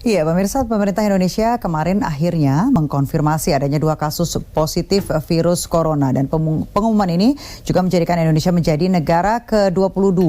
Iya, pemirsa, pemerintah Indonesia kemarin akhirnya mengkonfirmasi adanya 2 kasus positif virus corona dan pengumuman ini juga menjadikan Indonesia menjadi negara ke-22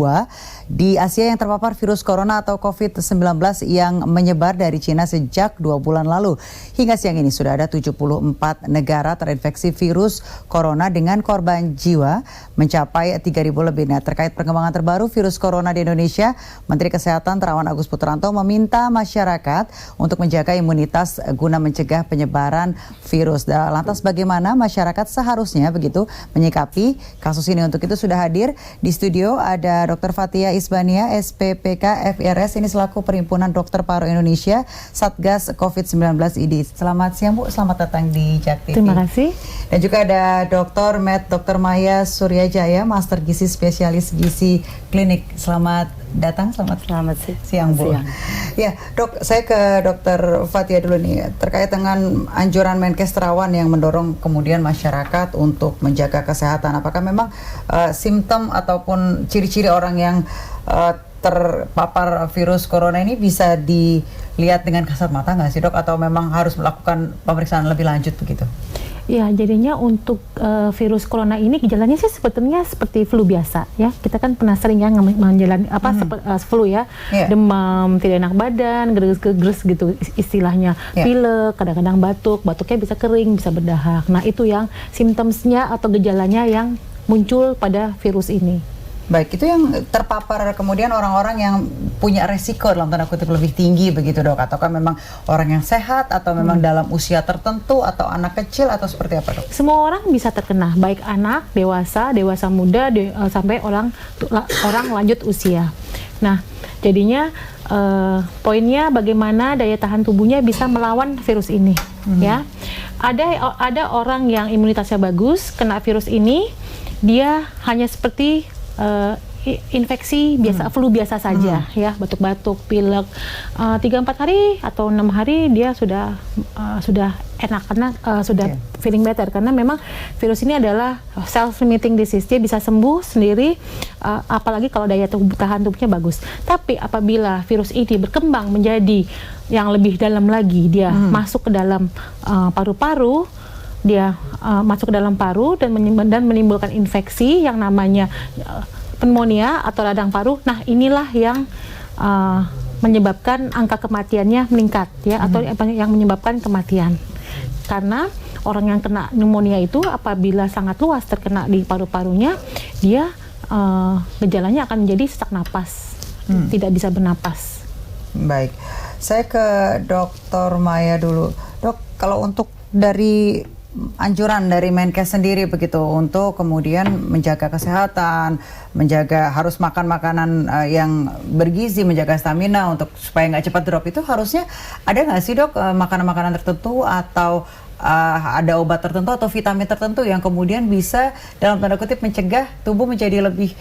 di Asia yang terpapar virus corona atau COVID-19 yang menyebar dari Cina sejak 2 bulan lalu. Hingga siang ini sudah ada 74 negara terinfeksi virus corona dengan korban jiwa mencapai 3.000 lebih. Nah, terkait perkembangan terbaru virus corona di Indonesia, Menteri Kesehatan Terawan Agus Putranto meminta masyarakat untuk menjaga imunitas guna mencegah penyebaran virus. Lantas bagaimana masyarakat seharusnya begitu menyikapi kasus ini? Untuk itu sudah hadir di studio ada Dr. Fathia Isbania, SPPK FIRS, ini selaku Perhimpunan Dokter Paru Indonesia, Satgas COVID-19 ID. Selamat siang Bu, selamat datang di Jak TV. Terima kasih. Dan juga ada Dr. Med Dr. Maya Suryajaya, Master Gizi Spesialis Gizi Klinik. Selamat datang, selamat siang Bu. Ya Dok, saya ke Dr. Fathia dulu nih, terkait dengan anjuran Menkes Terawan yang mendorong kemudian masyarakat untuk menjaga kesehatan. Apakah memang simptom ataupun ciri-ciri orang yang terpapar virus corona ini bisa dilihat dengan kasat mata nggak sih Dok? Atau memang harus melakukan pemeriksaan lebih lanjut begitu? Ya, jadinya untuk virus corona ini gejalanya sih sebetulnya seperti flu biasa ya. Kita kan pernah sering ya menjalani flu ya, demam, tidak enak badan, geres-geres gitu istilahnya, pilek, kadang-kadang batuknya bisa kering, bisa berdahak. Nah, itu yang simptomnya atau gejalanya yang muncul pada virus ini. Baik, itu yang terpapar kemudian orang-orang yang punya resiko dalam tanda kutip lebih tinggi begitu Dok? Ataukah memang orang yang sehat atau memang dalam usia tertentu atau anak kecil atau seperti apa Dok? Semua orang bisa terkena, baik anak, dewasa muda, sampai orang lanjut usia. Nah, jadinya poinnya bagaimana daya tahan tubuhnya bisa melawan virus ini ya. Ada orang yang imunitasnya bagus, kena virus ini, dia hanya seperti infeksi biasa, flu biasa saja ya, batuk-batuk, pilek, 3-4 hari atau 6 hari dia sudah enak karena sudah feeling better, karena memang virus ini adalah self-limiting disease, dia bisa sembuh sendiri, apalagi kalau daya tahan tubuhnya bagus. Tapi apabila virus ini berkembang menjadi yang lebih dalam lagi, dia masuk ke dalam paru-paru, dia masuk ke dalam paru dan menimbulkan infeksi yang namanya pneumonia atau radang paru. Nah, inilah yang menyebabkan angka kematiannya meningkat ya, atau yang menyebabkan kematian. Karena orang yang kena pneumonia itu apabila sangat luas terkena di paru-parunya, dia gejalanya akan menjadi sesak napas, tidak bisa bernapas. Baik, saya ke Dr. Maya dulu. Dok, kalau untuk dari anjuran dari Menkes sendiri begitu untuk kemudian menjaga kesehatan, harus makan makanan yang bergizi, menjaga stamina untuk supaya nggak cepat drop, itu harusnya ada nggak sih Dok makanan-makanan tertentu atau ada obat tertentu atau vitamin tertentu yang kemudian bisa dalam tanda kutip mencegah tubuh menjadi lebih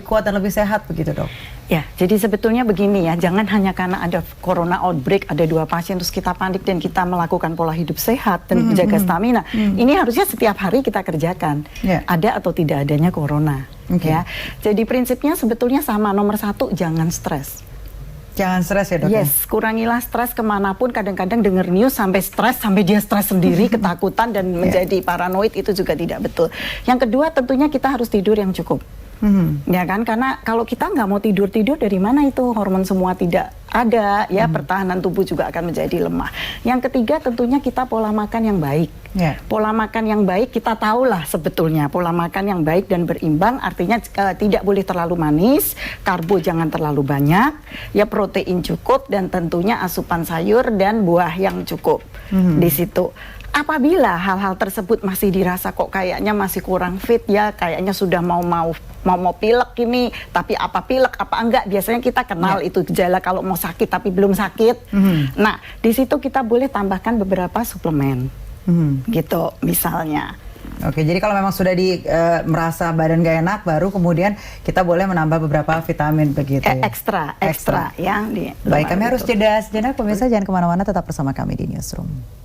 kuat dan lebih sehat begitu Dok? Ya, jadi sebetulnya begini ya, jangan hanya karena ada corona outbreak, ada 2 pasien terus kita panik dan kita melakukan pola hidup sehat dan menjaga stamina. Ini harusnya setiap hari kita kerjakan, ada atau tidak adanya corona. Ya, jadi prinsipnya sebetulnya sama, nomor 1 jangan stres. Jangan stres ya Dok? Yes, kurangilah stres kemanapun. Kadang-kadang dengar news sampai stres, sampai dia stres sendiri, ketakutan dan menjadi paranoid, itu juga tidak betul. Yang kedua tentunya kita harus tidur yang cukup. Ya kan, karena kalau kita nggak mau tidur dari mana itu hormon semua tidak ada ya, pertahanan tubuh juga akan menjadi lemah. Yang ketiga tentunya kita pola makan yang baik. Pola makan yang baik kita tahulah sebetulnya pola makan yang baik dan berimbang, artinya tidak boleh terlalu manis, karbo jangan terlalu banyak, ya protein cukup dan tentunya asupan sayur dan buah yang cukup di situ. Apabila hal-hal tersebut masih dirasa kok kayaknya masih kurang fit ya, kayaknya sudah mau pilek ini, tapi apa pilek apa enggak, biasanya kita kenal itu gejala kalau mau sakit tapi belum sakit. Nah, di situ kita boleh tambahkan beberapa suplemen, gitu misalnya. Oke, jadi kalau memang sudah merasa badan gak enak, baru kemudian kita boleh menambah beberapa vitamin begitu ya? Ekstra ya. Baik, kami harus jeda sejenak, pemirsa jangan kemana-mana, tetap bersama kami di Newsroom.